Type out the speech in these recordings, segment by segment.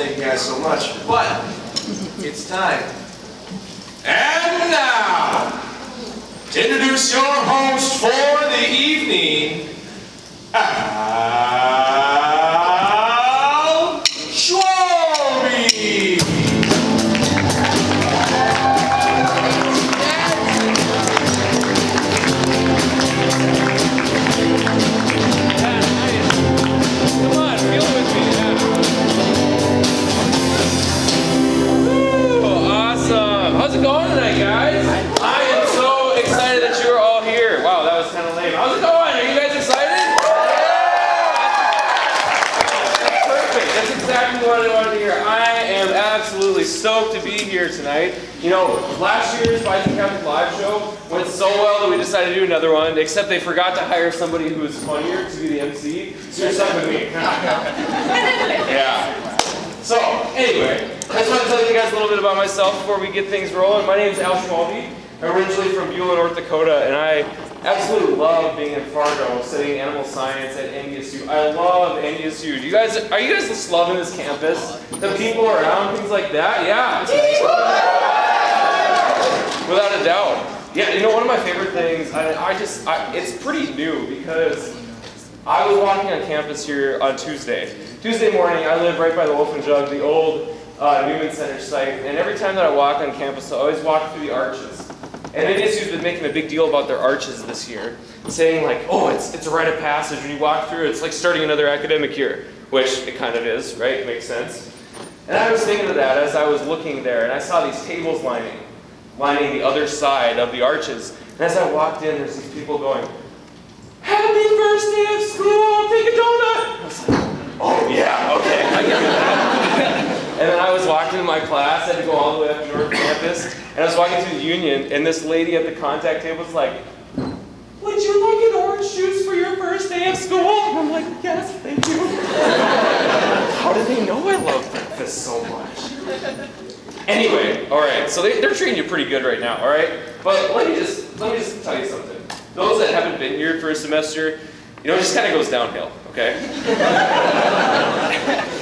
thank you guys so much. But it's time. And now, to introduce your host for the evening, Al Schwalbe. How's it going tonight, guys? I am so excited that you are all here. Wow, that was kind of lame. How's it going? Are you guys excited? Yeah! That's perfect. That's exactly what I wanted to hear. I am absolutely stoked to be here tonight. You know, last year's bisonCatholic live show went so well that we decided to do another one, except they forgot to hire somebody who was funnier to be the MC, so you're stuck with me. Yeah. So, anyway, I just want to tell you guys a little bit about myself before we get things rolling. My name is Al Schwalbe. I'm originally from Beulah, North Dakota, and I absolutely love being in Fargo, studying animal science at NDSU. I love NDSU. Are you guys just loving this campus? The people around, things like that? Yeah. Without a doubt. Yeah, you know, one of my favorite things, it's pretty new because I was walking on campus here on Tuesday morning. I live right by the Wolf and Jug, the old Newman Center site, and every time that I walk on campus, I always walk through the arches. And NDSU's been making a big deal about their arches this year, saying like, oh, it's a rite of passage. When you walk through, it's like starting another academic year, which it kind of is, right? It makes sense. And I was thinking of that as I was looking there, and I saw these tables lining the other side of the arches. And as I walked in, there's these people going, "Happy first day of school, take a donut!" I was like, oh yeah, okay, I get that. And then I was walking to my class, I had to go all the way up to North Campus, and I was walking through the Union, and this lady at the contact table was like, "Would you like an orange juice for your first day of school?" And I'm like, "Yes, thank you." How did they know I love breakfast so much? Anyway, all right, so they're treating you pretty good right now, all right? But let me just tell you something. Those that haven't been here for a semester, you know, it just kind of goes downhill, okay?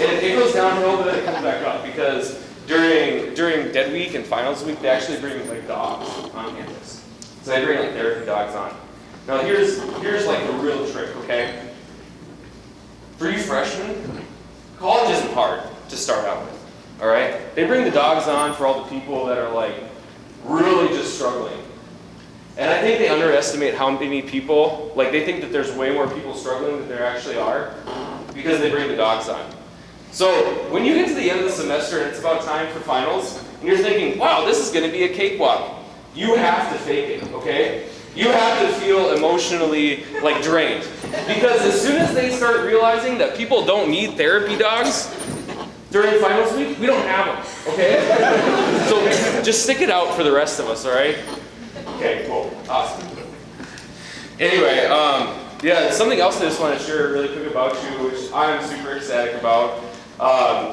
It goes downhill, but then it comes back up because during Dead Week and Finals Week, they actually bring like dogs on campus. So they bring like therapy dogs on. Now here's like the real trick, okay? For you freshmen, college isn't hard to start out with, all right? They bring the dogs on for all the people that are like really just struggling. And I think they underestimate how many people, like they think that there's way more people struggling than there actually are because they bring the dogs on. So when you get to the end of the semester and it's about time for finals, and you're thinking, wow, this is going to be a cakewalk, you have to fake it, okay? You have to feel emotionally like drained. Because as soon as they start realizing that people don't need therapy dogs during finals week, we don't have them, okay? So just stick it out for the rest of us, all right? Okay, cool, awesome. Anyway, yeah, something else I just want to share really quick about you, which I'm super ecstatic about,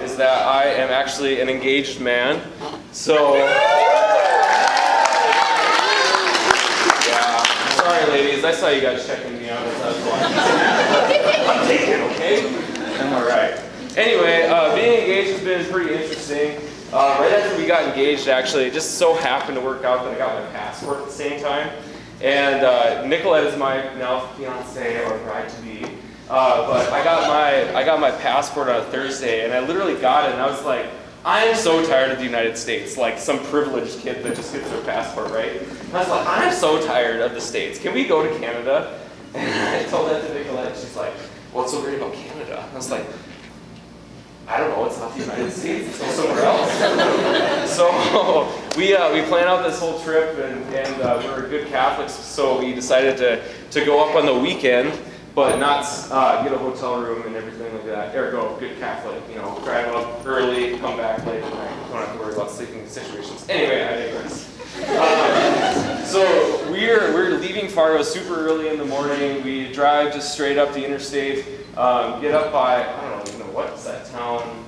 is that I am actually an engaged man. So, yeah, sorry ladies, I saw you guys checking me out as I was watching. I'm taken, okay? I'm all right. Anyway, being engaged has been pretty interesting. Right after we got engaged, actually, it just so happened to work out that I got my passport at the same time. And Nicolette is my now fiance or bride-to-be. But I got my passport on a Thursday, and I literally got it, and I was like, I am so tired of the United States, like some privileged kid that just gets their passport, right? And I was like, I'm so tired of the States. Can we go to Canada? And I told that to Nicolette, and she's like, what's so great about Canada? And I was like, I don't know, it's not the United States, it's go somewhere else. So we planned out this whole trip, and we're good Catholics, so we decided to go up on the weekend, but not get a hotel room and everything like that. Or go good Catholic, you know, drive up early, come back late at night. Don't have to worry about sleeping situations. Anyway, I digress. So we're leaving Fargo super early in the morning. We drive just straight up the interstate, get up by, I don't even know what's that town.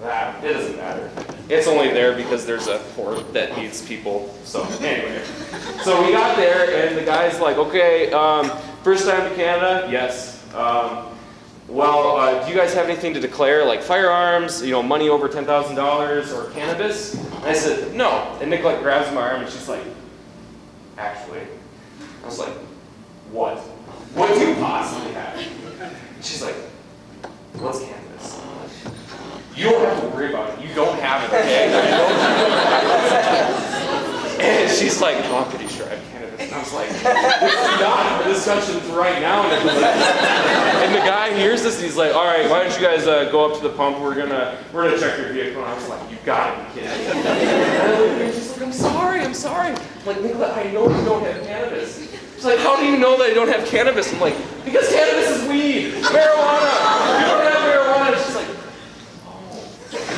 It doesn't matter. It's only there because there's a port that needs people. So anyway, so we got there and the guy's like, okay, first time to Canada? Yes. well, do you guys have anything to declare, like firearms, money over $10,000 or cannabis? And I said, no. And Nicolette grabs my arm and she's like, actually. I was like, what? What do you possibly have? She's like, what's cannabis? You don't have to worry about it. You don't have it, okay? And she's like, oh, I'm pretty sure I have cannabis. And I was like, this is not for discussions right now. And the guy hears this and he's like, all right, why don't you guys go up to the pump? We're gonna check your vehicle. And I was like, you gotta be kidding me. And she's like, I'm sorry. I'm like, Nicolette, I know you don't have cannabis. She's like, how do you know that I don't have cannabis? I'm like, because cannabis is weed, marijuana. You don't have marijuana. She's like,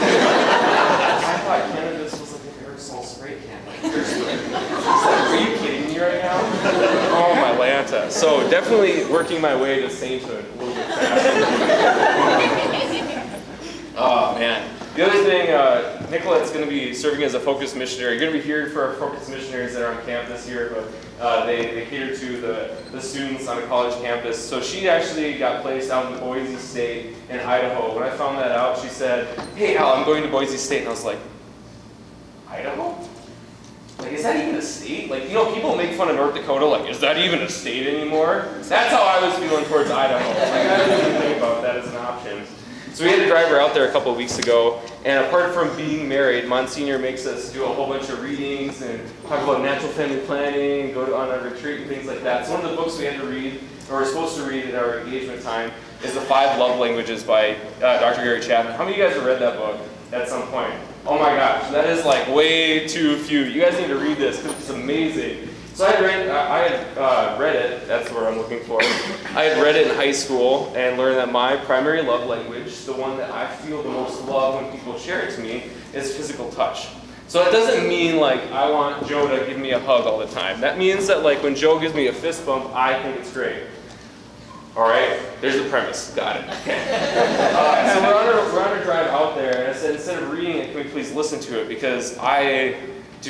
I thought cannabis was like an aerosol spray can. She's like, are you kidding me right now? Oh my Lanta. So definitely working my way to sainthood a little bit faster. Oh man. The other thing, Nicolette's going to be serving as a focus missionary. You're going to be hearing for our focus missionaries that are on campus here, but they cater to the students on a college campus. So she actually got placed out in Boise State in Idaho. When I found that out, she said, hey Al, I'm going to Boise State. And I was like, Idaho? Like, is that even a state? Like, people make fun of North Dakota, like, is that even a state anymore? That's how I was feeling towards Idaho. Like, I didn't even think about that as an option. So we had to drive her out there a couple of weeks ago, and apart from being married, Monsignor makes us do a whole bunch of readings and talk about natural family planning, go on a retreat and things like that. So one of the books we had to read, or we're supposed to read at our engagement time, is The 5 Love Languages by Dr. Gary Chapman. How many of you guys have read that book at some point? Oh my gosh, that is like way too few. You guys need to read this because it's amazing. So I had read it, that's what I'm looking for. I had read it in high school and learned that my primary love language, the one that I feel the most love when people share it to me, is physical touch. So it doesn't mean like I want Joe to give me a hug all the time. That means that like when Joe gives me a fist bump, I think it's great. All right, there's the premise. Got it. Okay. So we're on a drive out there, and I said instead of reading it, can we please listen to it because I'm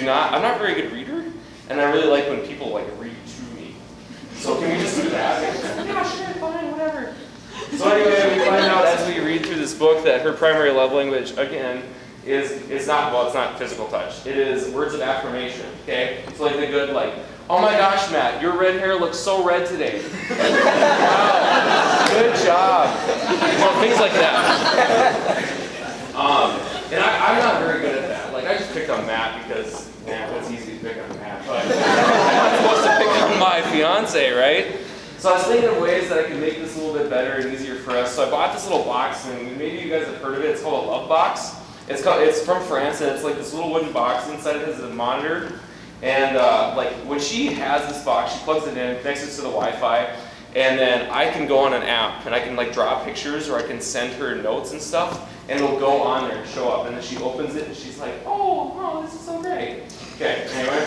not a very good reader. And I really like when people like read to me. So can we just do that? Yeah, sure, fine, whatever. So anyway, we find out as we read through this book that her primary love language, again, is not physical touch. It is words of affirmation, okay? So like the good, like, oh my gosh, Matt, your red hair looks so red today. Wow, good job. Well, things like that. And I'm not very good at that. Like, I just picked on Matt because, it's easy to pick on Matt. But I'm supposed to pick on my fiance, right? So I was thinking of ways that I could make this a little bit better and easier for us. So I bought this little box, and maybe you guys have heard of it. It's called a love box. It's from France, and it's like this little wooden box. Inside it has a monitor. And like when she has this box, she plugs it in, connects it to the Wi-Fi, and then I can go on an app, and I can like draw pictures, or I can send her notes and stuff, and it'll go on there and show up. And then she opens it, and she's like, oh, this is so great. Okay, anyway,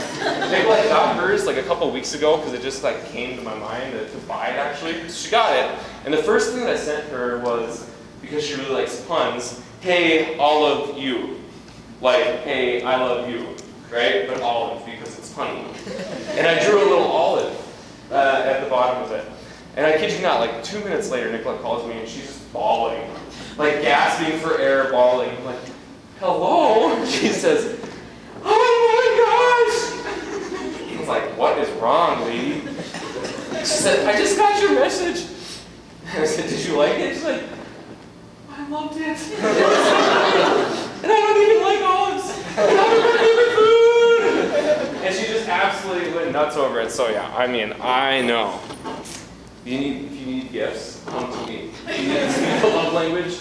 Nicolette got hers like a couple weeks ago because it just like came to my mind to buy it actually. So she got it, and the first thing that I sent her was, because she really likes puns, hey, all of you. Like, hey, I love you, right? But olive because it's punny. And I drew a little olive at the bottom of it. And I kid you not, like 2 minutes later, Nicolette calls me and she's just bawling. Like gasping for air, bawling. I'm like, hello? She says, oh my gosh! I was like, what is wrong, lady? She said, I just got your message. I said, did you like it? She's like, I loved it. And I don't even like olives. And that was my favorite food. And she just absolutely went nuts over it. So yeah, I mean, I know. If you need gifts, come to me. If you need to speak the love language,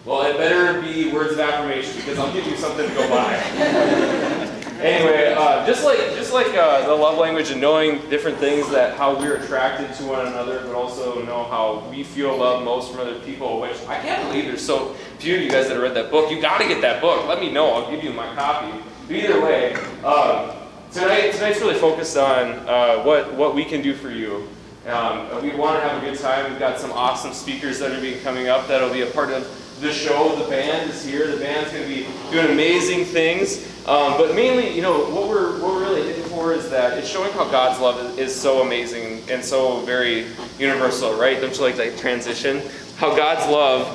well, it better be words of affirmation because I'll give you something to go by. Anyway, just like the love language and knowing different things, that how we're attracted to one another, but also know how we feel love most from other people, which I can't believe there's so few of you guys that have read that book. You got to get that book. Let me know. I'll give you my copy. But either way, tonight's really focused on what we can do for you. We want to have a good time. We've got some awesome speakers that are going to be coming up that'll be a part of the show. The band is here. The band's going to be doing amazing things. But mainly, you know, what we're really hitting for is that it's showing how God's love is so amazing and so very universal, right? Don't you like that transition? How God's love,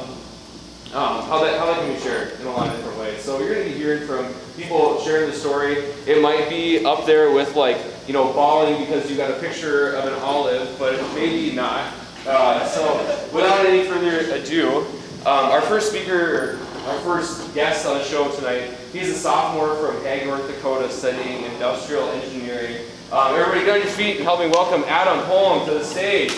how that can be shared in a lot of different ways. So you're going to be hearing from people sharing the story. It might be up there with like, you know, bawling because you got a picture of an olive, but maybe not. So without any further ado, our first speaker, our first guest on the show tonight, he's a sophomore from Hague, North Dakota, studying industrial engineering. Everybody get on your feet and help me welcome Adam Holm to the stage.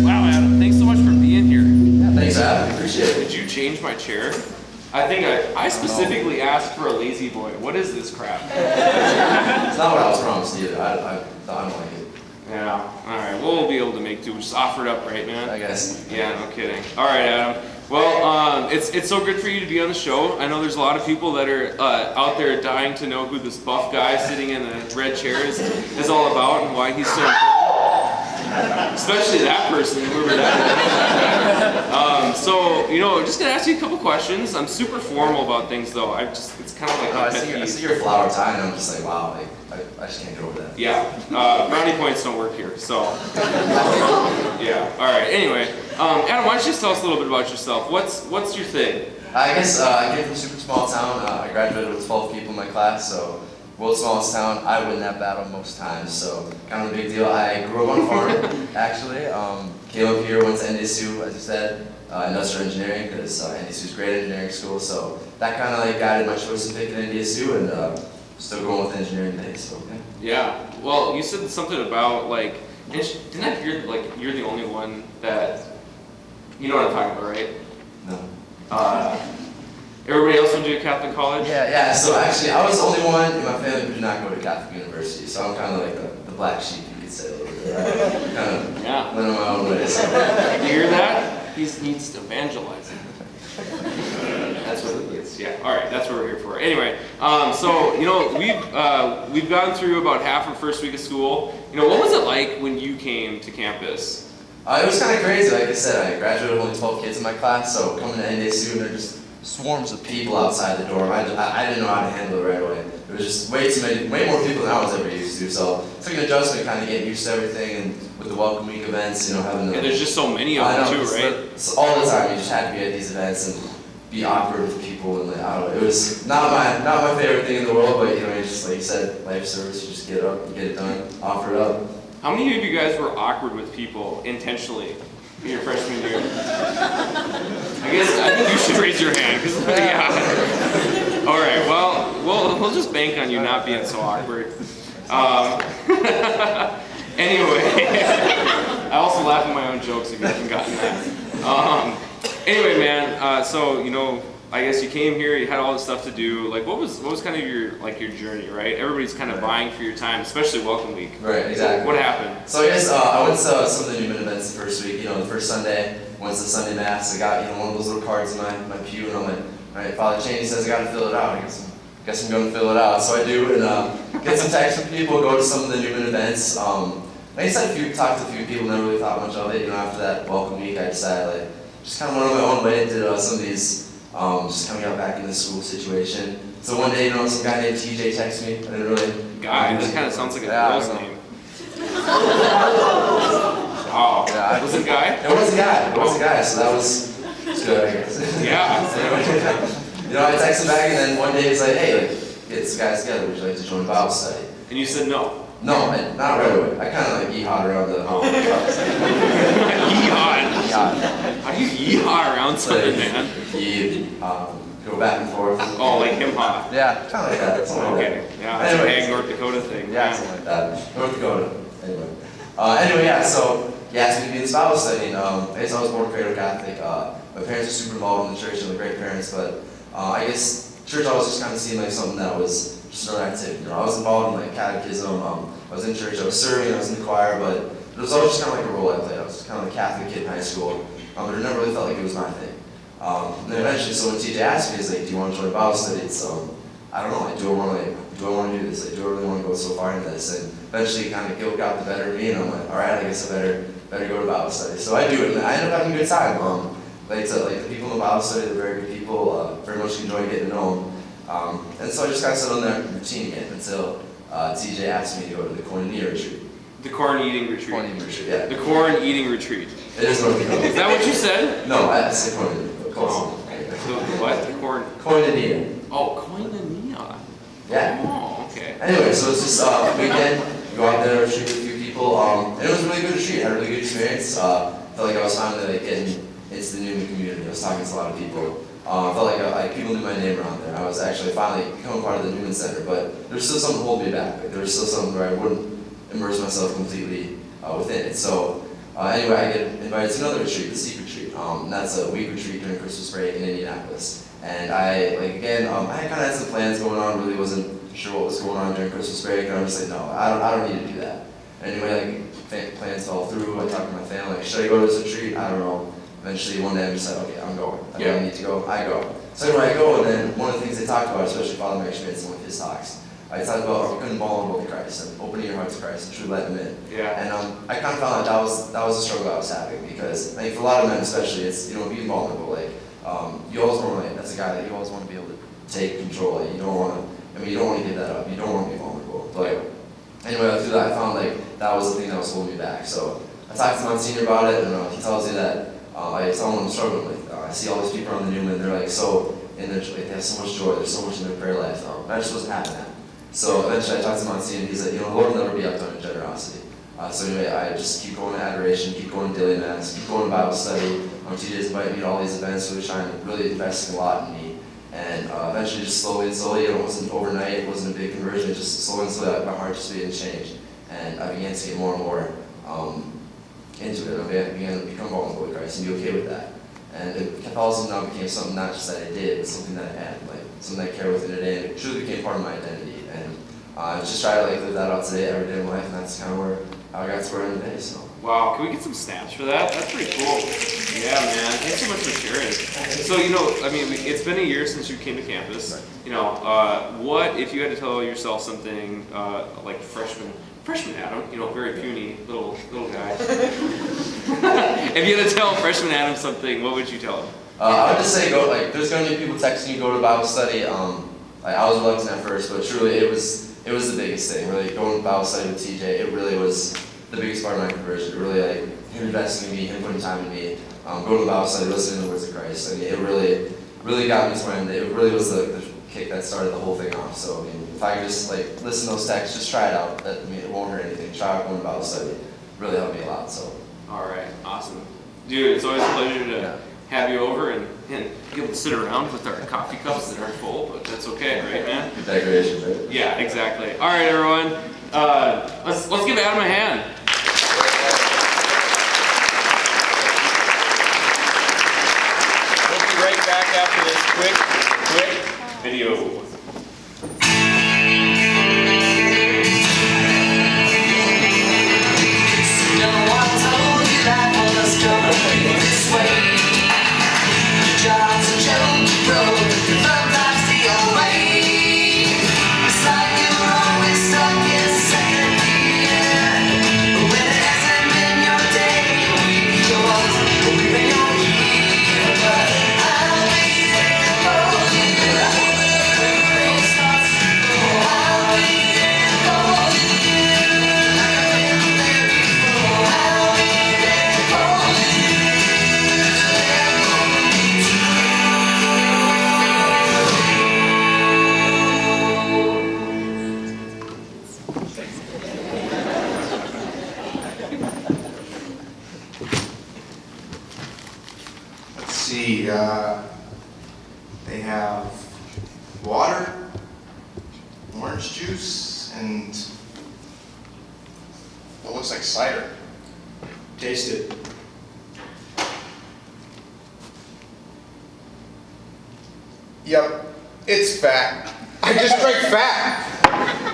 Wow, Adam, thanks so much for being here. Yeah, thanks, Adam. Appreciate it. Did you change my chair? I think I specifically asked for a lazy boy. What is this crap? It's not what I was promised either. I don't like it. Yeah, alright. We'll be able to make do. Just offer it up, right, man? I guess. Yeah, no kidding. Alright, Adam. Well, it's so good for you to be on the show. I know there's a lot of people that are out there dying to know who this buff guy sitting in the red chair is all about and why he's so important. Especially that person, whoever that is. So, you know, just gonna ask you a couple questions. I'm super formal about things, though. It's kind of like I see your flower tie, and I'm just like, wow, like, I just can't get over that. Yeah, brownie points don't work here, so. Yeah, all right, anyway. Adam, why don't you just tell us a little bit about yourself? What's your thing? I guess I came from a super small town. I graduated with 12 people in my class, so world's smallest town. I win that battle most times, so kind of a big deal. I grew up on a farm, actually. Came up here, went to NDSU, as you said, industrial engineering, because NDSU is a great engineering school, so that kind of like guided my choice of picking NDSU, and still going with engineering today, so yeah. Yeah, well, you said something about, like, didn't I hear, like, you're the only one that, you know what I'm talking about, right? No. Everybody else went to a Catholic college? Yeah, so actually I was the only one in my family who did not go to Catholic university, so I'm kind of like the black sheep, you could say, a little bit, right? Kind of went on my own way, so. You hear that? He needs to evangelize. That's what it is. Yeah. All right. That's what we're here for. Anyway, so you know we've gone through about half of first week of school. You know, what was it like when you came to campus? It was kind of crazy. Like I said, I graduated with only 12 kids in my class, so coming to NDSU, and there are just swarms of people outside the dorm. I didn't know how to handle it right away. There was just way more people than I was ever used to. So it took an adjustment, kind of getting used to everything, and with the welcome week events, you know, having the. Yeah, there's just so many of them too, right? It's all the time. You just had to be at these events and be awkward with people, and like, I don't know. It was not my favorite thing in the world, but you know, it's just like you said, life service. You just get up, and get it done, offer it up. How many of you guys were awkward with people intentionally in your freshman year? I think you should raise your hand, because yeah. All right, well, we'll just bank on you not being so awkward. Anyway, I also laugh at my own jokes if you haven't gotten that. Anyway, man, so you know, I guess you came here, you had all this stuff to do. Like, what was kind of your journey, right? Everybody's kind of vying for your time, especially Welcome Week. Right, exactly. What happened? So I guess I went to some of the Newman events the first week. You know, the first Sunday, went to the Sunday Mass. I got one of those little cards in my pew, and I'm like, all right, Father Cheney says I got to fill it out. I guess I'm going to fill it out. So I do, and get some texts from people, go to some of the Newman events. Like I said, talked to a few people, never really thought much of it. You know, after that Welcome Week, I decided like just kind of went on my own way and did some of these. Just coming out back in the school situation. So one day, you know, some guy named TJ texted me. I didn't really. Guy, that kind of sounds like a girl's name. Oh, yeah, was it a guy? It was a guy. It was a guy. So that was good, I guess. Yeah. You know, I texted back, and then one day he's like, "Hey, like, get some guys together. Would you like to join Bible study?" And you said no. No, not right away. I kind of like yeehawed around the. Yeehawed. How do you yeehaw around something, man? Go back and forth. Oh, like hip-hop. Yeah, kind of like that. Okay. Yeah, that's a Hague, North Dakota thing. Yeah, something like that. North Dakota. Anyway, yeah, so he asked me to be in this Bible study. And, I guess I was born cradle Catholic. My parents were super involved in the church and were great parents, but I guess church always just kind of seemed like something that was just another activity. You know, I was involved in like catechism. I was in church. I was serving. I was in the choir, but it was always just kind of like a role I played. I was kind of a Catholic kid in high school, but it never really felt like it was my thing. And then eventually, so when TJ asked me, he's like, do you want to join Bible study? It's, I don't know, like, do I want to do this? Like, do I really want to go so far into this? And eventually kind of guilt got the better of me, and I'm like, all right, I guess I better go to Bible study. So I do it, and I end up having a good time. Like the people in the Bible study, they're very good people, very much enjoy getting to know them. And so I just kind of settled in that routine again until TJ asked me to go to the corn eating retreat. The corn eating retreat. Corn eating retreat, yeah. The corn eating retreat. It is North Dakota. Is that what you said? No, I said corn eating. Oh, so what? The corn. Koinonia. Oh, koinonia. Yeah. Oh, okay. Anyway, so it's just a weekend. Go out there, retreat with a few people. And it was a really good retreat. I had a really good experience. Felt like I was finally like getting into the Newman community. I was talking to a lot of people. Felt like people knew my name around there. I was actually finally becoming part of the Newman Center, but there was still something holding me back. Like, there was still something where I wouldn't immerse myself completely within it. So anyway, I get invited to another retreat, the Seek Retreat. And that's a week retreat during Christmas break in Indianapolis. And I kind of had some plans going on. Really wasn't sure what was going on during Christmas break, and I was just like, no, I don't need to do that. Anyway, like plans fell through. I talked to my family, like, should I go to this retreat? I don't know. Eventually, one day I just said, okay, I'm going. I don't need to go. I go. So anyway, I go, and then one of the things they talked about, especially Father Mike Schmitz in one of his talks, I talked about becoming vulnerable to Christ and opening your heart to Christ and truly letting Him in. Yeah. And I kind of found that was the struggle I was having, because I think for a lot of men, especially, it's being vulnerable. Like you always want to, as a guy, that you always want to be able to take control. Like, you don't want to give that up. You don't want to be vulnerable. But anyway, through that, I found like that was the thing that was holding me back. So I talked to Monsignor about it, and he tells me that I tell him what I'm struggling with. I see all these people on the Newman, they're like so in their, like, they have so much joy, there's so much in their prayer life. That just wasn't happening. So eventually I talked to Monsignor, and he's like, the Lord will never be outdone in generosity. So anyway, I just keep going to adoration, keep going to daily mass, keep going to Bible study. TJ's invited me to all these events, really investing a lot in me. And eventually, just slowly, it wasn't overnight, it wasn't a big conversion, it just slowly, my heart just began to change. And I began to get more and more into it. I began to become vulnerable with Christ and be okay with that. And Catholicism now became something not just that I did, but something that I had, like something that I carried within a day, and it truly became part of my identity. And I just try to live that out today, every day of my life, and that's kind of how I got to where I am today. So. Wow, can we get some snaps for that? That's pretty cool. Yeah, man. Thanks so much for sharing. So, it's been a year since you came to campus. What if you had to tell yourself something like freshman Adam, very puny little guy. If you had to tell freshman Adam something, what would you tell him? I would just say there's going to be people texting you, go to Bible study. I was reluctant at first, but truly it was the biggest thing. Really, going to Bible study with TJ, it really was the biggest part of my conversion. It really, him investing in me, him putting time in me, going to the Bible study, listening to the words of Christ. It really got me to where I am. It really was the kick that started the whole thing off. So, if I could just listen to those texts, just try it out. It won't hurt anything. Try out going to Bible study. It really helped me a lot. So. All right, awesome, dude. It's always a pleasure to have you over and be able to sit around with our coffee cups that aren't full, but that's okay, right, man? Good decorations, right? Yeah, exactly. All right, everyone. Let's give Adam a hand. We'll be right back after this quick video. They have water, orange juice, and what looks like cider. Taste it. Yep, it's fat. I just drank fat.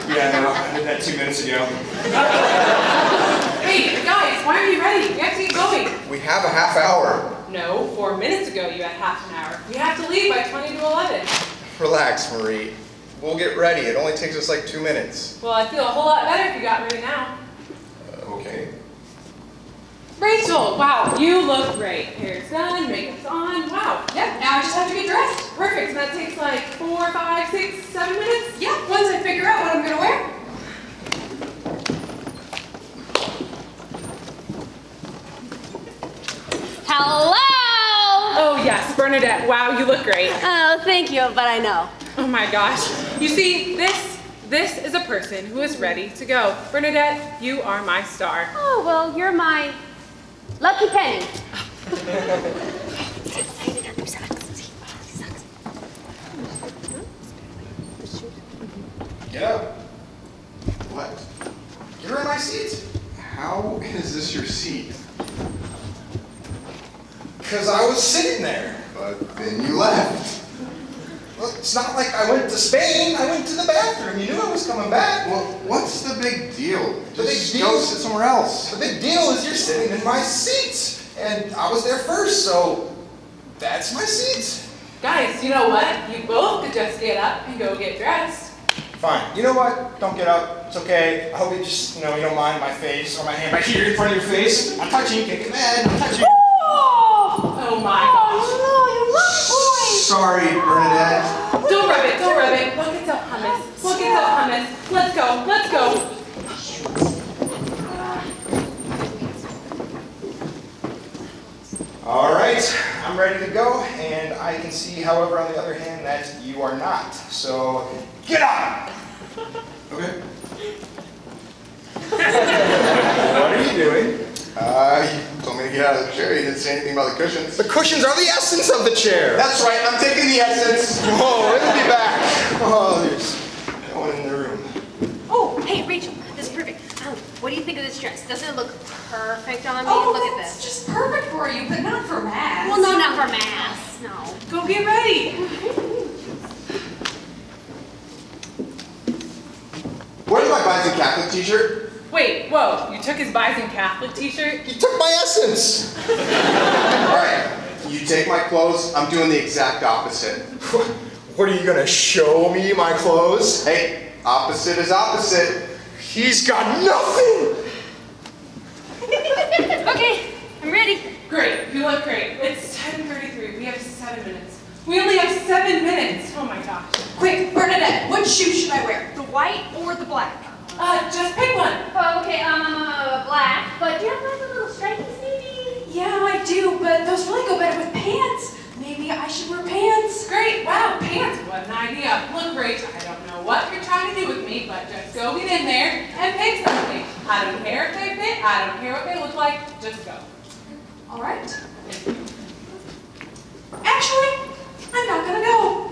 Yeah, I know. I did that 2 minutes ago. Hey, guys, Guys, why aren't you ready? We have to get going. We have a half hour. No, 4 minutes ago you had half an hour. We have to leave by 20 to 11. Relax, Marie. We'll get ready. It only takes us like 2 minutes. Well, I feel a whole lot better if you got ready now. Okay. Rachel, wow, you look great. Hair's done, makeup's on. Wow. Yep, now I just have to get dressed. Perfect. And that takes like 4, 5, 6, 7 minutes? Yeah, once I figure out what I'm gonna wear. Hello! Oh, yes, Bernadette. Wow, you look great. Oh, thank you, but I know. Oh my gosh. You see, this is a person who is ready to go. Bernadette, you are my star. Oh, well, you're my lucky penny. Get up. What? You're in my seat. How is this your seat? Because I was sitting there. But then you left. Well, it's not like I went to Spain. I went to the bathroom. You knew I was coming back. Well, what's the big deal? Just go sit somewhere else. The big deal is you're sitting in my seat. And I was there first, so that's my seat. Guys, you know what? You both could just get up and go get dressed. Fine. You know what? Don't get up. It's okay. I hope you just, you don't mind my face or my hand right here in front of your face. I'm touching you. Can't get mad. I'm touching you. Oh my gosh. Sorry, Bernadette. Don't rub it, don't rub it. Look, it's up hummus. Look, it's up hummus. Let's go, let's go. All right, I'm ready to go, and I can see, however, on the other hand, that you are not. So, get up! Okay. What are you doing? You told me to get out of the chair. You didn't say anything about the cushions. The cushions are the essence of the chair. That's right. I'm taking the essence. Whoa, it'll be back. Oh, there's no one in the room. Oh, hey, Rachel, this is perfect. What do you think of this dress? Doesn't it look perfect on me? Oh, Look at that's this. just perfect for you, but not for mass. Well, no, not for mass. No. Go get ready. Where's my bisonCatholic t-shirt? Wait, whoa, you took his bisonCatholic t-shirt? You took my essence. All right. You take my clothes. I'm doing the exact opposite. What are you gonna show me my clothes? Hey, opposite is opposite. He's got nothing. Okay, I'm ready. Great, you look great. It's 10:33, we have 7 minutes. We only have 7 minutes. Oh my gosh. Quick, Bernadette, what shoe should I wear? The white or the black? Just pick one. Oh, okay, black. But do you have like the little stripies maybe? Yeah, I do, but those really go better with pants. Maybe I should wear pants. Great, wow, pants, what an idea. Look great, I don't know what you're trying to do with me, but just go get in there and pick something. I don't care if they fit, I don't care what they look like, just go. All right. Actually, I'm not gonna go.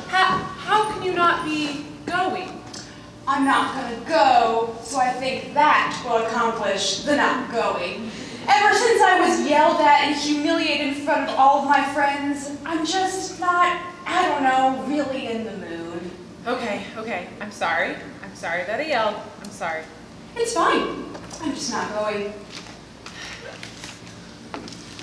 How can you not be going? I'm not gonna go, so I think that will accomplish the not going. Ever since I was yelled at and humiliated in front of all of my friends, I'm just not, I don't know, really in the mood. Okay, I'm sorry. I'm sorry that I yelled. I'm sorry. It's fine. I'm just not going.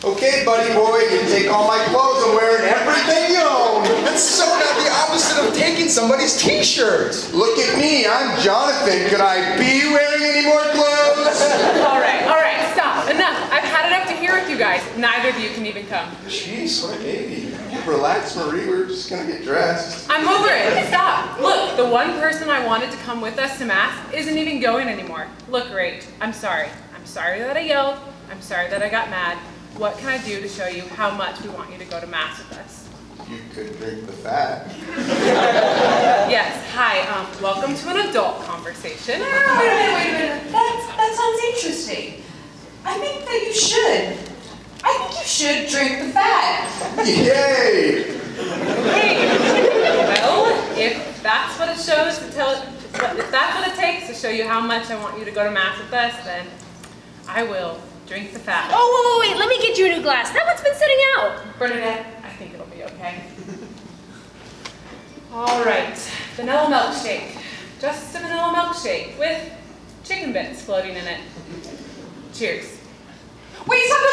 Okay, buddy boy, you take all my clothes. I'm wearing everything you own. That's so not the opposite of taking somebody's t-shirt. Look at me. I'm Jonathan. Could I be wearing any more clothes? All right, stop. Enough. I've had enough to hear with you guys. Neither of you can even come. Jeez, what a baby. Relax, Marie. We're just gonna get dressed. I'm over it. Stop. Look, the one person I wanted to come with us to Mass isn't even going anymore. Look, great. I'm sorry. I'm sorry that I yelled. I'm sorry that I got mad. What can I do to show you how much we want you to go to Mass with us? You could drink the fat. Yes, hi. Welcome to an adult conversation. Wait a minute. That sounds interesting. I think that you should. I think you should drink the fat. Yay! Hey, well, if that's what it shows to tell, if that's what it takes to show you how much I want you to go to Mass with us, then I will drink the fat. Oh, wait, let me get you a new glass. That one's been sitting out. Bernadette, I think it'll be okay. All right, vanilla milkshake. Just a vanilla milkshake with chicken bits floating in it. Cheers. Wait, stop, no,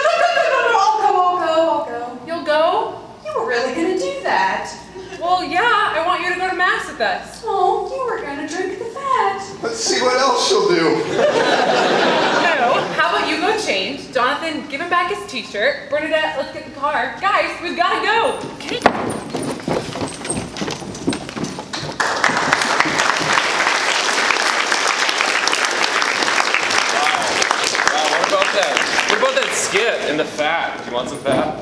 I'll go. You'll go? You were really gonna do that. Well, yeah, I want you to go to Mass with us. Oh, you were gonna drink the fat. Let's see what else she'll do. No, how about you go change? Jonathan, give him back his t-shirt. Bernadette, let's get the car. Guys, we've gotta go. Okay. What about that skit and the fat? Do you want some fat?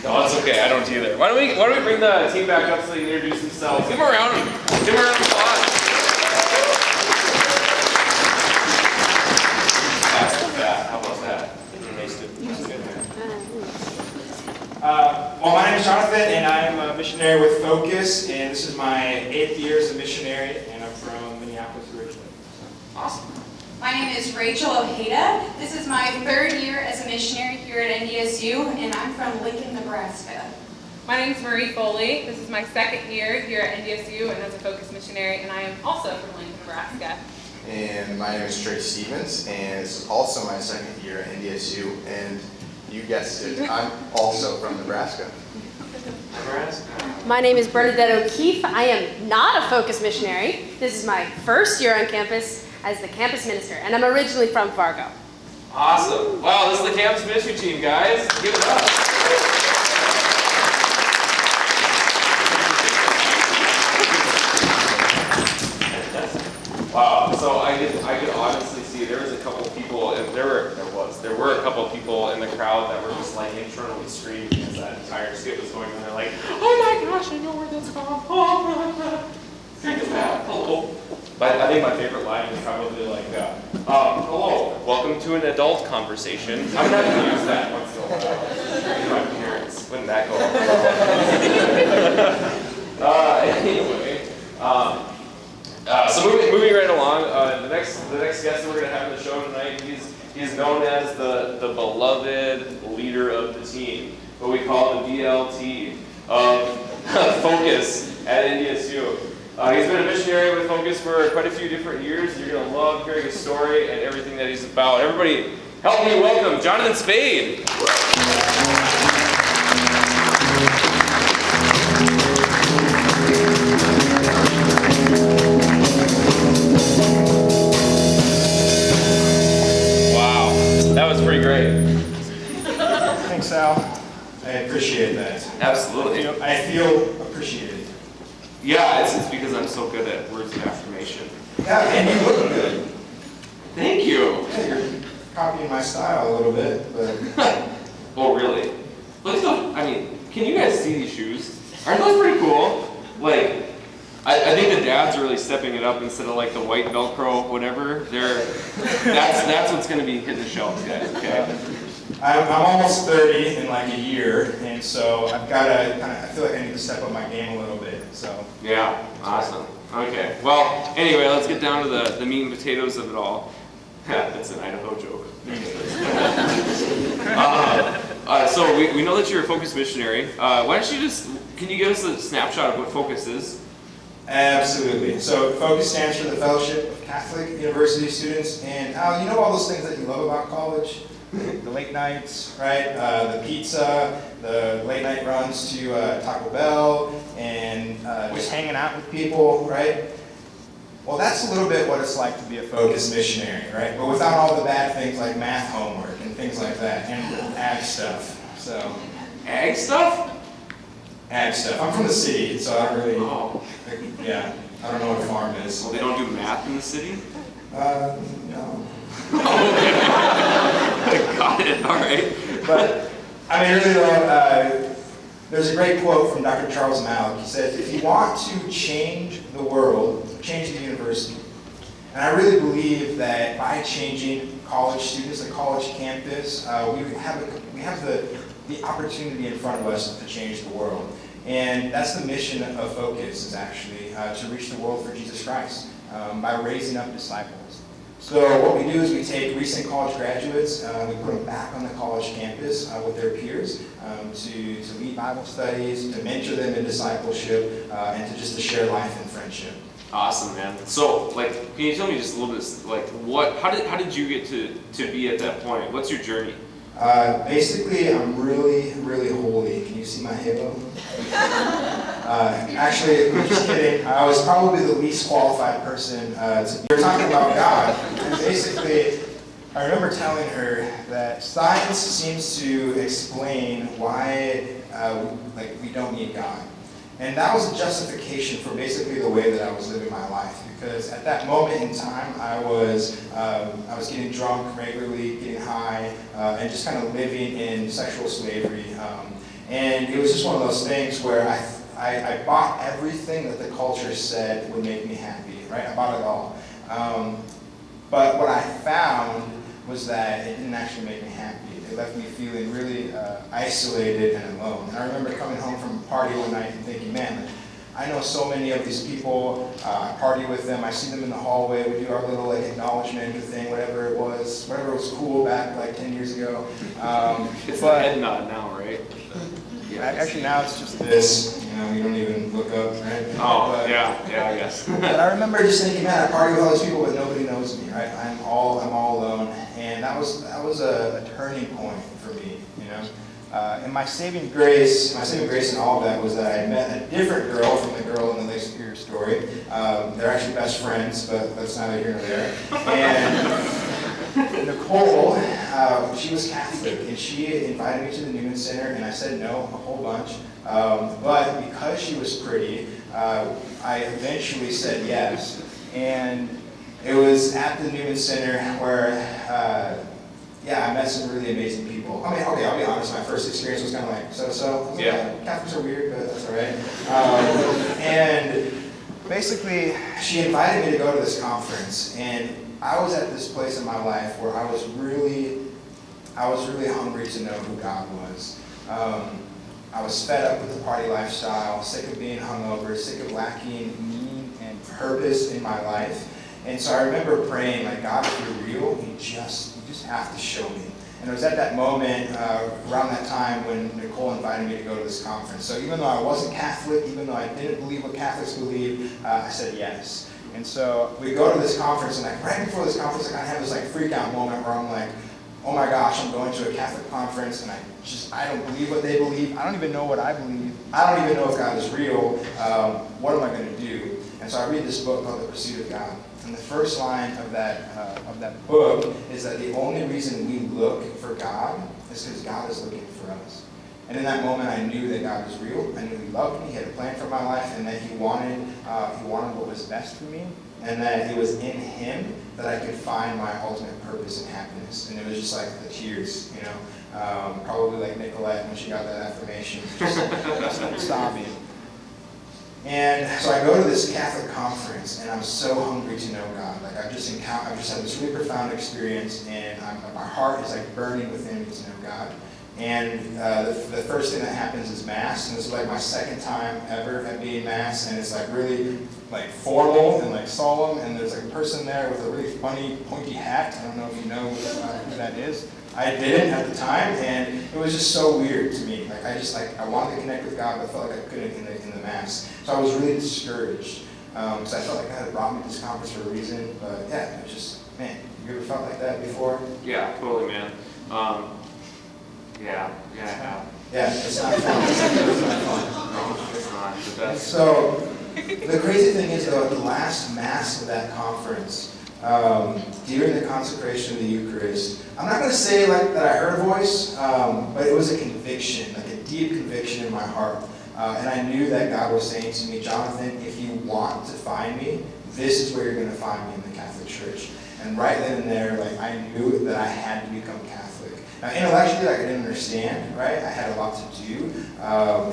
No, it's okay. I don't either. Why don't we bring the team back up so they can introduce themselves? Give them a round of applause. That's the fat. How about that? Nice to meet you. Well, my name is Jonathan, and I'm a missionary with Focus, and this is my 8th year as a missionary, and I'm from Minneapolis originally. Awesome. My name is Rachel Ojeda. This is my 3rd year as a missionary here at NDSU, and I'm from Lincoln, Nebraska. My name's Marie Foley. This is my 2nd year here at NDSU and as a Focus missionary, and I am also from Lincoln, Nebraska. And my name is Trey Stevens, and this is also my 2nd year at NDSU, and you guessed it, I'm also from Nebraska. My name is Bernadette O'Keefe. I am not a Focus missionary. This is my 1st year on campus as the campus minister, and I'm originally from Fargo. Awesome. Wow, this is the campus ministry team, guys. Give it up. Wow. So I could honestly see there was a couple people, and there were a couple people in the crowd that were just like internally screaming as that entire skit was going on. They're like, "Oh my gosh, I know where that's from." Hello. But I think my favorite line is probably like, "Hello, welcome to an adult conversation." I'm not going to use that once in a while. My parents, wouldn't that go? Anyway. So moving right along, the next guest that we're going to have in the show tonight, he's known as the beloved leader of the team, what we call the BLT of Focus at NDSU. He's been a missionary with Focus for quite a few different years. You're going to love hearing his story and everything that he's about. Everybody, help me welcome Jonathan Spade. That was pretty great. Thanks, Al. I appreciate that. Absolutely. I feel appreciated. Yeah, it's because I'm so good at words of affirmation. Yeah, and you look good. Thank you. Yeah, you're copying my style a little bit, but... Oh, really? I mean, can you guys see these shoes? Aren't those pretty cool? Like, I think the dads are really stepping it up instead of like the white Velcro, whatever. That's what's going to be hitting the shelves, guys, okay? I'm almost 30 in like a year, and so I've got to I feel like I need to step up my game a little bit, so. Yeah, awesome. Okay, well, anyway, let's get down to the meat and potatoes of it all. That's an Idaho joke. So we know that you're a Focus missionary. Why don't you can you give us a snapshot of what Focus is? Absolutely. So Focus stands for the Fellowship of Catholic University Students, and Al, you know all those things that you love about college? The late nights, right? The pizza, the late night runs to Taco Bell, and just hanging out with people, right? Well, that's a little bit what it's like to be a Focus missionary, right? But without all the bad things like math homework and things like that, and ag stuff. So. Ag stuff? Ag stuff. I'm from the city, so I don't really. Oh. Yeah, I don't know what a farm is. Well, they don't do math in the city? No. Got it, all right. But, I mean, really though, there's a great quote from Dr. Charles Malik. He said, if you want to change the world, change the university. And I really believe that by changing college students, the college campus, we have the opportunity in front of us to change the world. And that's the mission of Focus, is actually to reach the world for Jesus Christ by raising up disciples. So what we do is we take recent college graduates, we put them back on the college campus with their peers to lead Bible studies, to mentor them in discipleship, and to share life and friendship. Awesome, man. So, like, can you tell me just a little bit, like, how did you get to be at that point? What's your journey? Basically, I'm really, really holy. Can you see my halo? Actually, I'm just kidding. I was probably the least qualified person We're talking about God. And basically, I remember telling her that science seems to explain why we don't need God. And that was a justification for basically the way that I was living my life. Because at that moment in time, I was getting drunk regularly, getting high, and just kind of living in sexual slavery. And it was just one of those things where I bought everything that the culture said would make me happy, right? I bought it all. But what I found was that it didn't actually make me happy. It left me feeling really isolated and alone. And I remember coming home from a party one night and thinking, man, I know so many of these people. I party with them. I see them in the hallway. We do our little acknowledgement thing, whatever it was cool back like 10 years ago. It's a head nod now, right? Yeah, actually now it's just this. You don't even look up, right? Oh, yeah, I guess. But I remember just thinking, man, I party with all these people, but nobody knows me, right? I'm all alone, and that was a turning point for me, And my saving grace in all of that was that I met a different girl from the girl in the Lake Superior story. They're actually best friends, but that's neither here nor there. And Nicole, she was Catholic, and she invited me to the Newman Center, and I said no a whole bunch. But because she was pretty, I eventually said yes. And it was at the Newman Center where, I met some really amazing people. I mean, okay, I'll be honest, my first experience was kind of like so-so. Yeah. Catholics are weird, but that's all right. And basically, she invited me to go to this conference, and I was at this place in my life where I was really hungry to know who God was. I was fed up with the party lifestyle, sick of being hungover, sick of lacking meaning and purpose in my life. And so I remember praying, like, God, if you're real, you just have to show me. And it was at that moment, around that time, when Nicole invited me to go to this conference. So even though I wasn't Catholic, even though I didn't believe what Catholics believe, I said yes. And so we go to this conference, and right before this conference, I kind of have this freak out moment where I'm like, oh my gosh, I'm going to a Catholic conference, and I don't believe what they believe. I don't even know what I believe. I don't even know if God is real. What am I going to do? And so I read this book called The Pursuit of God. And the first line of that book is that the only reason we look for God is because God is looking for us. And in that moment, I knew that God was real. I knew He loved me. He had a plan for my life, and that He wanted what was best for me, and that it was in Him that I could find my ultimate purpose and happiness. And it was just like the tears, probably like Nicolette when she got that affirmation, just sobbing. And so I go to this Catholic conference, and I'm so hungry to know God. Like I've just had this really profound experience, and my heart is like burning within me to know God. And the first thing that happens is Mass, and this is like my second time ever at being Mass, and it's like really like formal and like solemn, and there's like a person there with a really funny pointy hat. I don't know if you know who that is. I didn't at the time, and it was just so weird to me. Like I wanted to connect with God, but I felt like I couldn't in the Mass. So I was really discouraged, because I felt like God had brought me to this conference for a reason. But yeah, it was just, man, you ever felt like that before? Yeah, totally, man. Yeah, I have. Yeah, it's not fun. No, it's not. But that's... So the crazy thing is, though, at the last Mass of that conference, during the consecration of the Eucharist, I'm not going to say like that I heard a voice, but it was a conviction, like a deep conviction in my heart. And I knew that God was saying to me, Jonathan, if you want to find me, this is where you're going to find me, in the Catholic Church. And right then and there, like I knew that I had to become Catholic. Now, intellectually, I didn't understand, right? I had a lot to do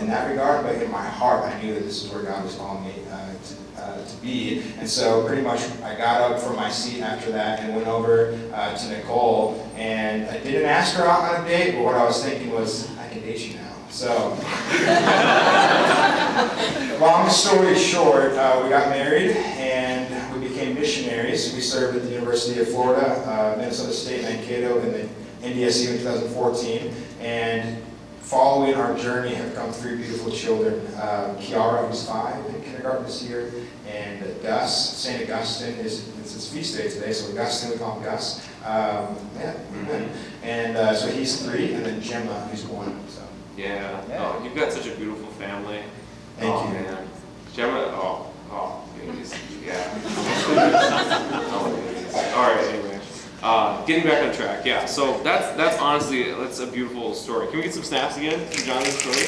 in that regard, but in my heart, I knew that this is where God was calling me to be. And so pretty much I got up from my seat after that and went over to Nicole, and I didn't ask her out on a date, but what I was thinking was, I can date you now. So, long story short, we got married, and we became missionaries. We served at the University of Florida, Minnesota State, Mankato, and the NDSU in 2014, and following our journey have come 3 beautiful children. Kiara, who's 5 in kindergarten this year, and Gus, Gus. St. Augustine it's his feast day today, so Augustine, we call him Gus. And so he's 3, and then Gemma, who's 1. So. Yeah. Oh, you've got such a beautiful family. Thank you. Man. Gemma, babies. Yeah. Babies. All right, anyway. Getting back on track, yeah. So that's honestly, that's a beautiful story. Can we get some snaps again from Jonathan's story?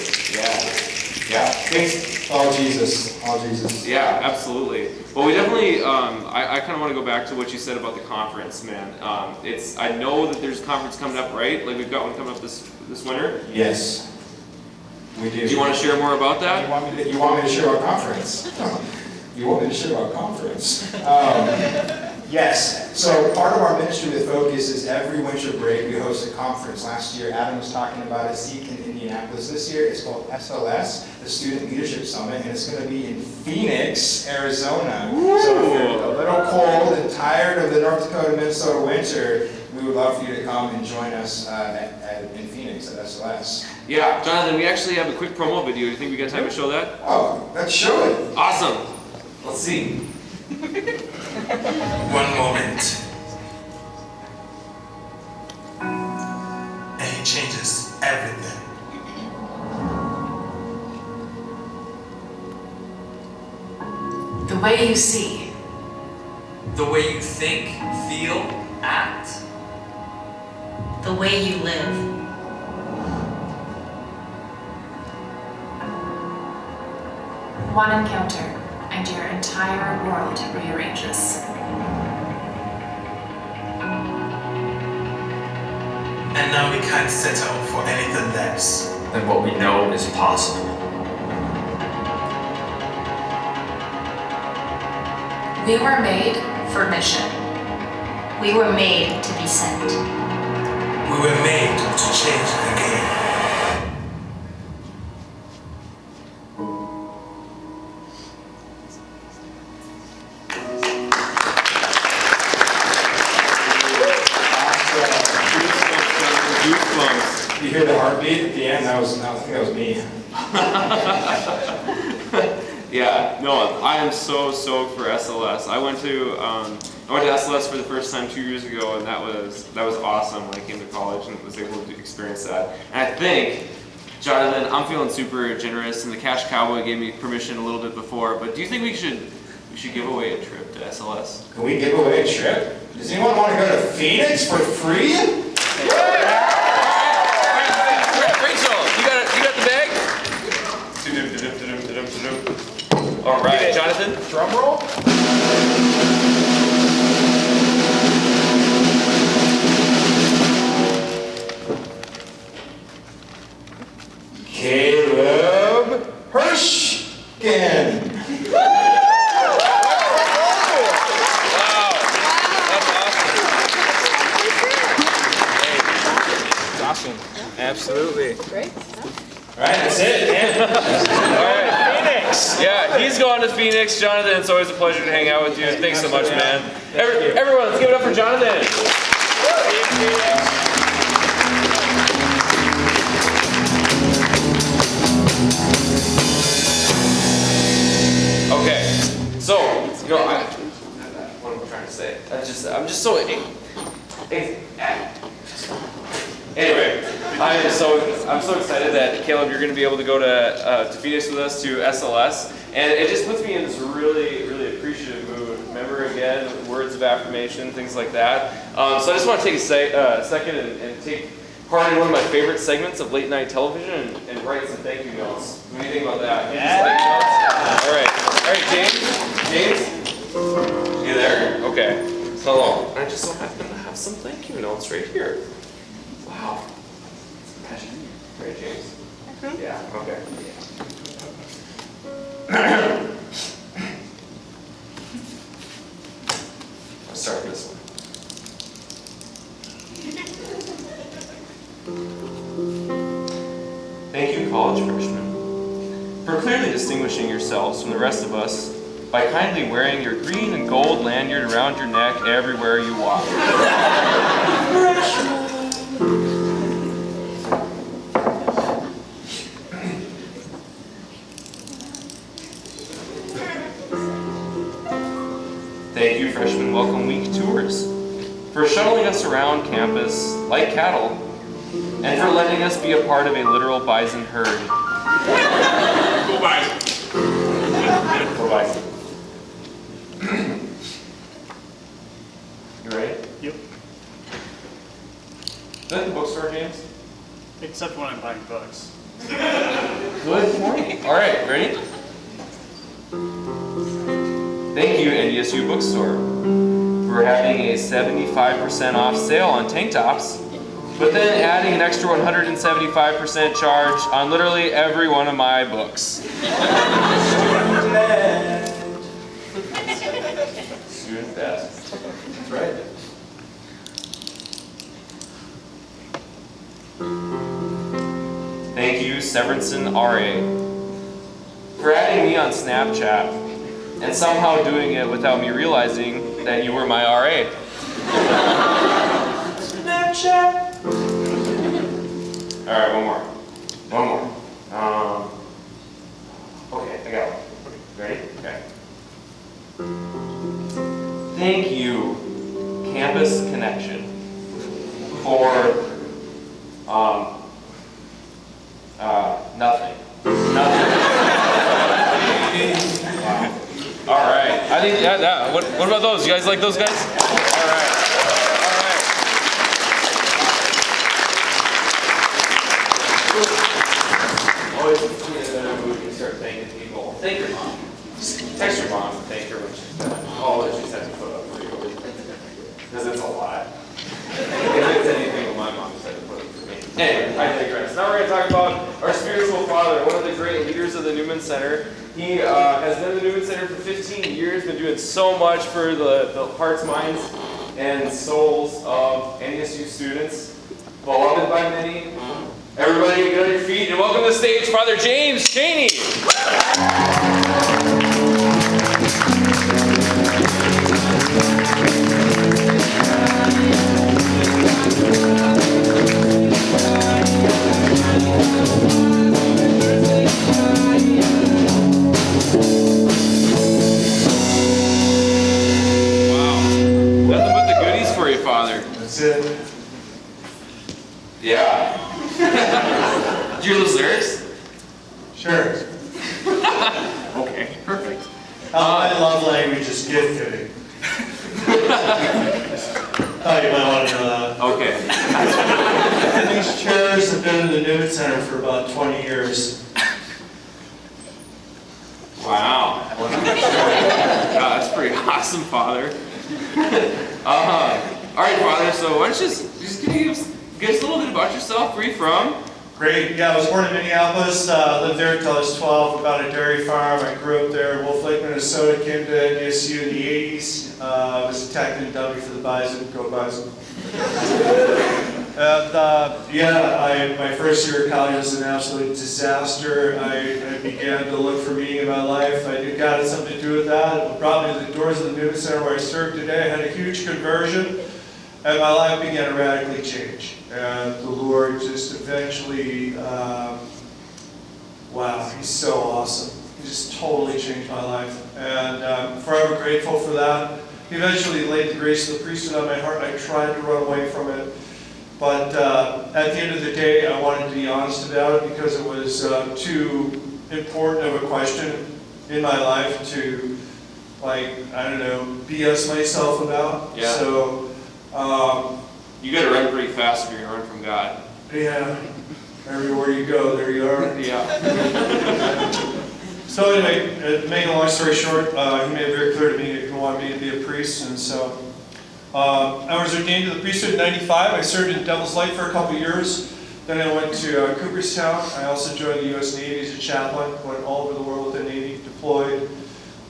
Yeah. Thanks. All Jesus. All Jesus. Yeah, absolutely. Well, we definitely, I kind of want to go back to what you said about the conference, man. I know that there's a conference coming up, right? Like we've got one coming up this winter? Yes. We do. Do you want to share more about that? You want me to share about conference? You want me to share about conference? Yes. So part of our ministry with Focus is every winter break we host a conference. Last year, Adam was talking about a SEEK in Indianapolis. This year, it's called SLS, the Student Leadership Summit, and it's going to be in Phoenix, Arizona. Woo! So if you're a little cold and tired of the North Dakota, Minnesota winter, we would love for you to come and join us in Phoenix at SLS. Yeah, Jonathan, we actually have a quick promo video. Do you think we got time to show that? Oh, let's show it. Awesome. Let's see. One moment. And he changes everything. The way you see. The way you think, feel, act. The way you live. One encounter, and your entire world rearranges. And now we can't settle for anything less than what we know is possible. We were made for mission. We were made to be sent. We were made to change the game. You hear the heartbeat at the end? I think that was me. Yeah, no, I am so stoked for SLS. I went to SLS for the first time 2 years ago, and that was awesome when I came to college and was able to experience that. And I think, Jonathan, I'm feeling super generous, and the Cash Cowboy gave me permission a little bit before, but do you think we should give away a trip to SLS? Can we give away a trip? Does anyone want to go to Phoenix for free? Yeah. Rachel, you got the bag? All right, Jonathan. Drum roll. Caleb Hirschkin. Awesome. Absolutely. Great. All right, that's it, man. All right, Phoenix. Yeah, he's going to Phoenix. Jonathan, it's always a pleasure to hang out with you. Thanks so much, man. Everyone, let's give it up for Jonathan. Okay, so, what am I trying to say? I'm just so... Anyway, I'm so excited that Caleb, you're going to be able to go to Phoenix with us to SLS, and it just puts me in this really, really appreciative mood. Remember again, words of affirmation, things like that. So I just want to take a second and take part in one of my favorite segments of late night television and write some thank you notes. What do you think about that? Yeah. All right, James, you there? Okay. Hello. I just so happen to have some thank you notes right here. Wow. Right, James? Mm-hmm. Yeah, okay. Let's start with this one. Thank you, college freshmen, for clearly distinguishing yourselves from the rest of us by kindly wearing your green and gold lanyard around your neck everywhere you walk. Thank you, Freshman Welcome Week Tours, for shuttling us around campus like cattle, and for letting us be a part of a literal bison herd. Go bison. Go bison. You ready? Yep. Is that the bookstore, James? Except when I'm buying books. Good point. All right, ready? Thank you, NDSU Bookstore, for having a 75% off sale on tank tops, but then adding an extra 175% charge on literally every one of my books. Student best. That's right. Thank you, Severinson RA, for adding me on Snapchat and somehow doing it without me realizing that you were my RA. Snapchat. All right, one more. Okay, I got one. Ready? Okay. Thank you, Campus Connection, for nothing. Wow. All right. I think that. What about those? You guys like those guys? All right. Always in a mood to start thanking people. Thank your mom. Text your mom and thank her when she's done all that she's had to put up for you. Because it's a lot. If it's anything what my mom has had to put up for me. Anyway, I digress. Now we're going to talk about our spiritual father, one of the great leaders of the Newman Center. He has been in the Newman Center for 15 years, been doing so much for the hearts, minds, and souls of NDSU students. Beloved by many. Everybody get on your feet and welcome to the stage Father James Cheney. That's it. Yeah. Do you hear those lyrics? Sure. Okay, perfect. My love language is gift giving. Thought you might want to know that. Okay. These chairs have been in the Newman Center for about 20 years. Wow. God, that's pretty awesome, Father. All right, Father, so why don't you just give us a little bit about yourself, where are you from? Great. Yeah, I was born in Minneapolis, lived there until I was 12, about a dairy farm. I grew up there in Wolf Lake, Minnesota, came to NDSU in the 80s. Was attacked in W for the Bison, go Bison. And my first year of college was an absolute disaster. I began to look for meaning in my life. I knew God had something to do with that. It brought me to the doors of the Newman Center where I serve today. I had a huge conversion, and my life began to radically change. And the Lord just eventually, wow, He's so awesome. He just totally changed my life. And I'm forever grateful for that. He eventually laid the grace of the priesthood on my heart. I tried to run away from it. But at the end of the day, I wanted to be honest about it because it was too important of a question in my life to, BS myself about. Yeah. So, you got to run pretty fast if you're going to run from God. Yeah. Everywhere you go, there you are. Yeah. So anyway, to make a long story short, he made it very clear to me that he wanted me to be a priest, and so I was ordained to the priesthood in '95. I served in Devil's Lake for a couple of years. Then I went to Cooperstown. I also joined the U.S. Navy as a chaplain. Went all over the world with the Navy, deployed.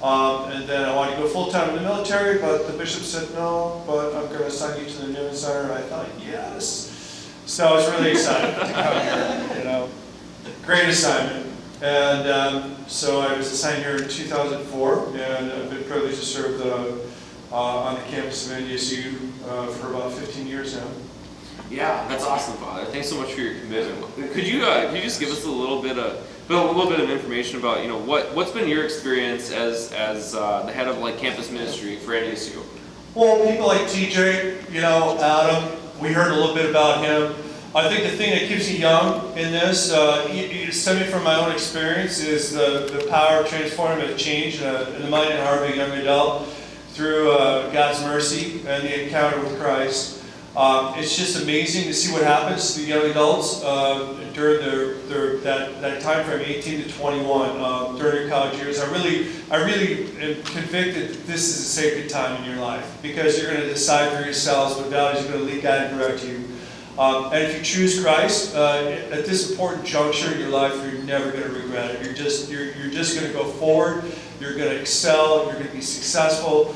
And then I wanted to go full-time in the military, but the bishop said no, but I'm going to assign you to the Newman Center. And I thought, yes. So I was really excited to come here, Great assignment. And so I was assigned here in 2004, and I've been privileged to serve on the campus of NDSU for about 15 years now. Yeah, that's awesome, Father. Thanks so much for your commitment. Could you just give us a little bit of But a little bit of information about, you know, what's been your experience as the head of like campus ministry for NDSU? Well, people like TJ, you know, Adam, we heard a little bit about him. I think the thing that keeps me young in this, stemming from my own experience, is the power of transformative change in the mind and heart of a young adult through God's mercy and the encounter with Christ. It's just amazing to see what happens to the young adults during that time frame, 18 to 21, during their college years. I really am convicted that this is a sacred time in your life, because you're going to decide for yourselves what values are going to lead, guide, and direct you. And if you choose Christ at this important juncture in your life, you're never going to regret it. You're just going to go forward. You're going to excel. You're going to be successful.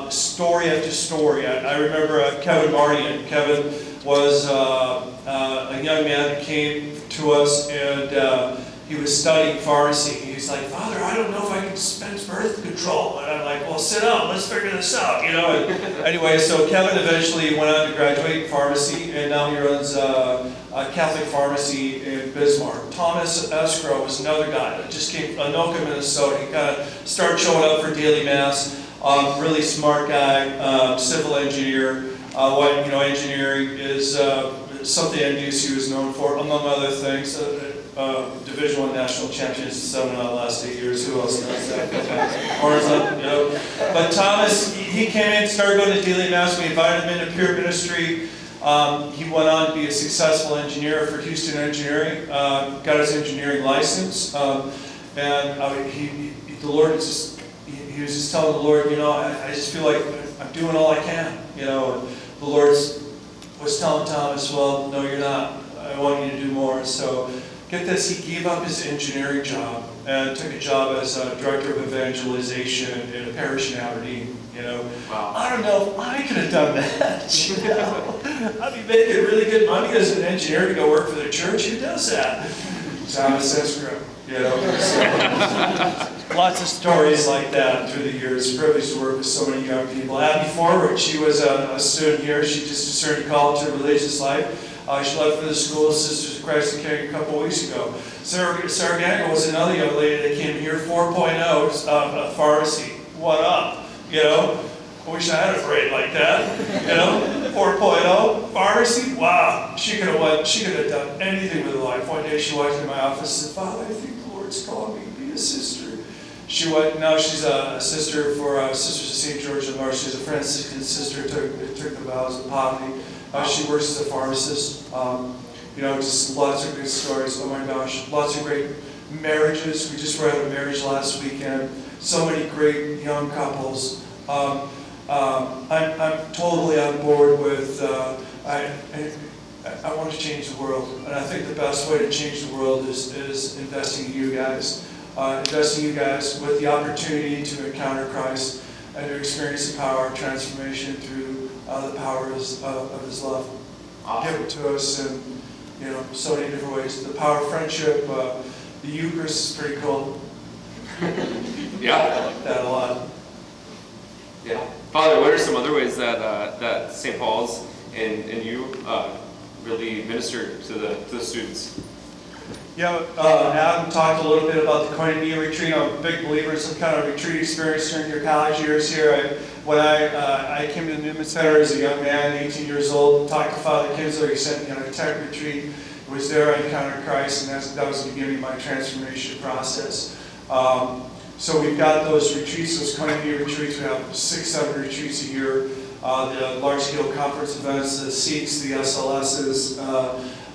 Story after story. I remember Kevin Mardian. Kevin was a young man who came to us, and he was studying pharmacy. He's like, "Father, I don't know if I can dispense birth control." And I'm like, "Well, sit down. Let's figure this out." You know. And anyway, so Kevin eventually went on to graduate in pharmacy, and now he runs a Catholic pharmacy in Bismarck. Thomas Escrow was another guy that just came from Anoka, Minnesota. He kind of started showing up for daily mass. Really smart guy, civil engineer. Engineering is something NDSU is known for, among other things. Division I national champions 7 out of the last 8 years. Who else knows that? Orza, you know. But Thomas, he came in, started going to daily mass. We invited him into peer ministry. He went on to be a successful engineer for Houston Engineering. Got his engineering license, the Lord is just. He was just telling the Lord, you know, I just feel like I'm doing all I can, you know. And the Lord was telling Thomas, well, no, you're not. I want you to do more. So get this, he gave up his engineering job and took a job as a director of evangelization in a parish in Aberdeen, you know. Wow. I don't know if I could have done that, you know. I'd be making really good money as an engineer to go work for the church. Who does that? Thomas Escrow, you know. So, lots of stories like that through the years. Privileged to work with so many young people. Abby Forward, she was a student here. She just discerned a call to religious life. She left for the School of Sisters of Christ in King a couple of weeks ago. Sarah Gangle was another young lady that came here, 4.0 of pharmacy. What up? You know? I wish I had a grade like that. You know? 4.0 pharmacy. Wow. She could have done anything with her life. One day she walked into my office and said, "Father, I think the Lord's calling me to be a sister." Now she's a sister for Sisters of St. George of North. She's a Franciscan sister, took the vows of poverty. She works as a pharmacist. You know, just lots of good stories. Oh my gosh, lots of great marriages. We just were at a marriage last weekend. So many great young couples. I'm totally on board with, I want to change the world. And I think the best way to change the world is investing in you guys. Investing you guys with the opportunity to encounter Christ and to experience the power of transformation through the power of His love. Awesome. Give it to us in, you know, so many different ways. The power of friendship, the Eucharist is pretty cool. Yeah, I like that a lot. Yeah, Father, what are some other ways that St. Paul's and you really minister to the students? Yeah, Adam talked a little bit about the Koinonia retreat. I'm a big believer in some kind of retreat experience during your college years here. When I came to the Newman Center as a young man, 18 years old, talked to Father Kinsler. He sent me on a tech retreat. I was there, I encountered Christ, and that was the beginning of my transformation process. So we've got those retreats, those Koinonia retreats. We have 6-7 retreats a year. The large-scale conference events, the SEEKs, the SLSs.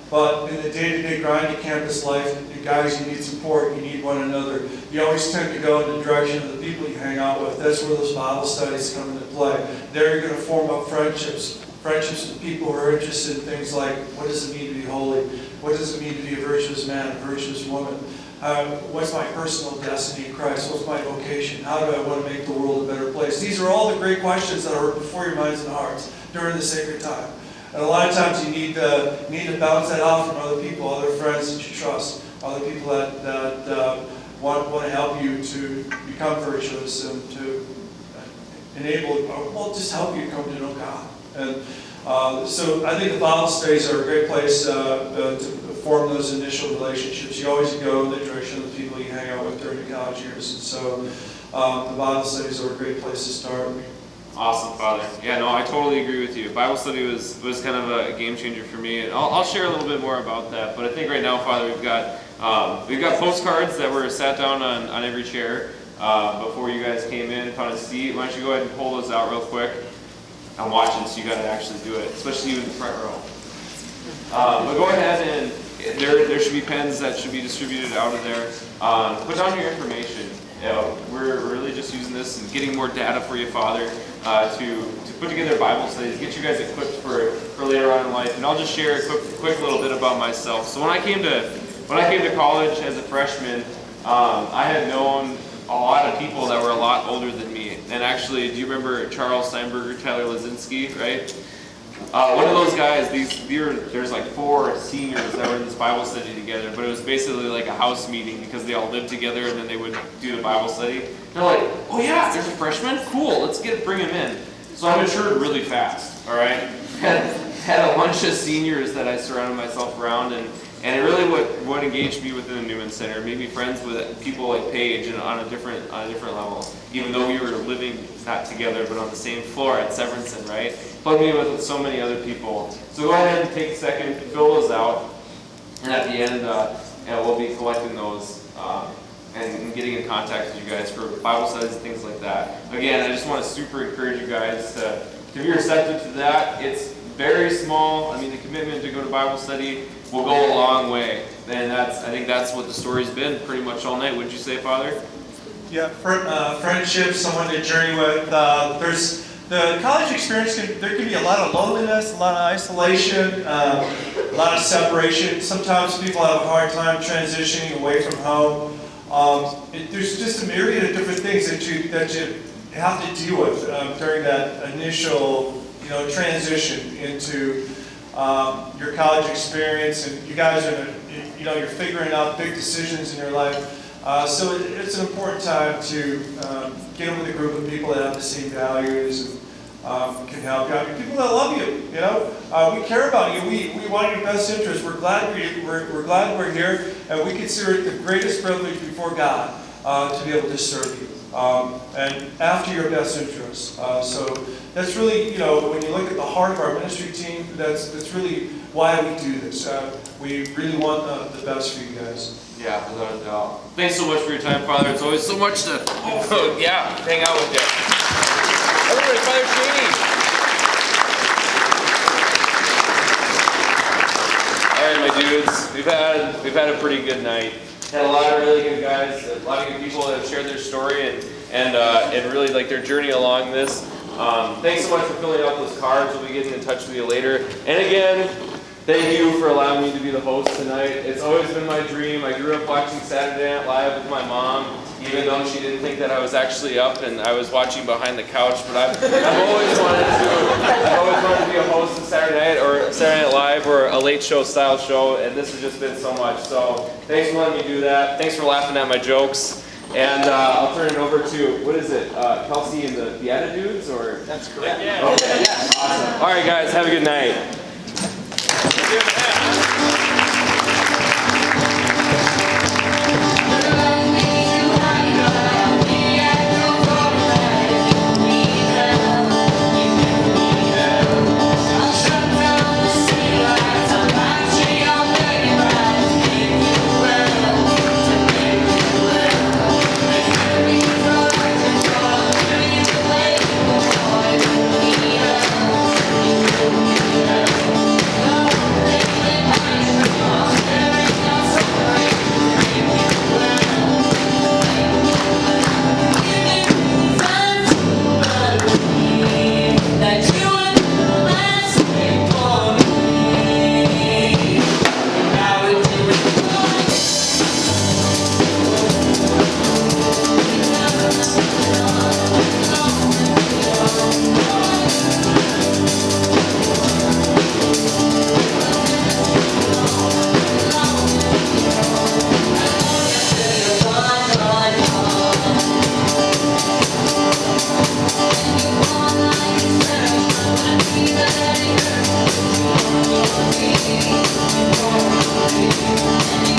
But in the day-to-day grind of campus life, you guys, you need support, you need one another. You always tend to go in the direction of the people you hang out with. That's where those Bible studies come into play. There you're going to form up friendships. Friendships with people who are interested in things like, what does it mean to be holy? What does it mean to be a virtuous man, a virtuous woman? What's my personal destiny in Christ? What's my vocation? How do I want to make the world a better place? These are all the great questions that are before your minds and hearts during the sacred time. And a lot of times you need to bounce that out from other people, other friends that you trust, other people that want to help you to become virtuous and to enable, well, just help you come to know God. And so I think the Bible studies are a great place to form those initial relationships. You always go in the direction of the people you hang out with during your college years. And so the Bible studies are a great place to start. Awesome, Father. Yeah, no, I totally agree with you. Bible study was kind of a game changer for me, and I'll share a little bit more about that. But I think right now, Father, we've got postcards that were sat down on every chair before you guys came in, found a seat. Why don't you go ahead and pull those out real quick? I'm watching, so you got to actually do it, especially you in the front row. But go ahead and there should be pens that should be distributed out of there. Put down your information. You know, we're really just using this and getting more data for you, Father, to put together Bible studies, get you guys equipped for later on in life. And I'll just share a quick little bit about myself. So when I came to college as a freshman, I had known a lot of people that were a lot older than me. And actually, do you remember Charles Steinberger, Tyler Lazinski, right? One of those guys, there's like 4 seniors that were in this Bible study together, but it was basically like a house meeting because they all lived together and then they would do the Bible study. They're like, oh yeah, there's a freshman? Cool, let's bring him in. So I matured really fast, all right? Had a bunch of seniors that I surrounded myself around, and it really what engaged me within the Newman Center, made me friends with people like Paige and on a different level. Even though we were living not together but on the same floor at Severinsen, right? Plugged me with so many other people. So go ahead and take a second, fill those out, and at the end, we'll be collecting those and getting in contact with you guys for Bible studies and things like that. Again, I just want to super encourage you guys to be receptive to that. It's very small. I mean, the commitment to go to Bible study will go a long way. And I think that's what the story's been pretty much all night. Would you say, Father? Yeah, friendship, someone to journey with. There's the college experience. There can be a lot of loneliness, a lot of isolation, a lot of separation. Sometimes people have a hard time transitioning away from home. There's just a myriad of different things that you have to deal with during that initial, transition into your college experience, and you guys are, you're figuring out big decisions in your life. So it's an important time to get with a group of people that have the same values and can help you out. People that love you, we care about you. We want your best interest. We're glad we're here, and we consider it the greatest privilege before God to be able to serve you. And after your best interests. So that's really, when you look at the heart of our ministry team, that's really why we do this. We really want the best for you guys. Yeah, without a doubt. Thanks so much for your time, Father. It's always so much to hang out with you. Everybody, Father Cheney. All right, my dudes, we've had a pretty good night. Had a lot of really good guys, a lot of good people that have shared their story and really like their journey along this. Thanks so much for filling out those cards. We'll be getting in touch with you later. And again, thank you for allowing me to be the host tonight. It's always been my dream. I grew up watching Saturday Night Live with my mom, even though she didn't think that I was actually up and I was watching behind the couch. But I've always wanted to be a host of Saturday Night or Saturday Night Live or a late show style show, and this has just been so much. So thanks for letting me do that. Thanks for laughing at my jokes. And I'll turn it over to, what is it, Kelsey and the Beatitudes, or? That's correct. Yeah. Okay. Yeah. Awesome. All right, guys, have a good night. We'll be right back. Thank you.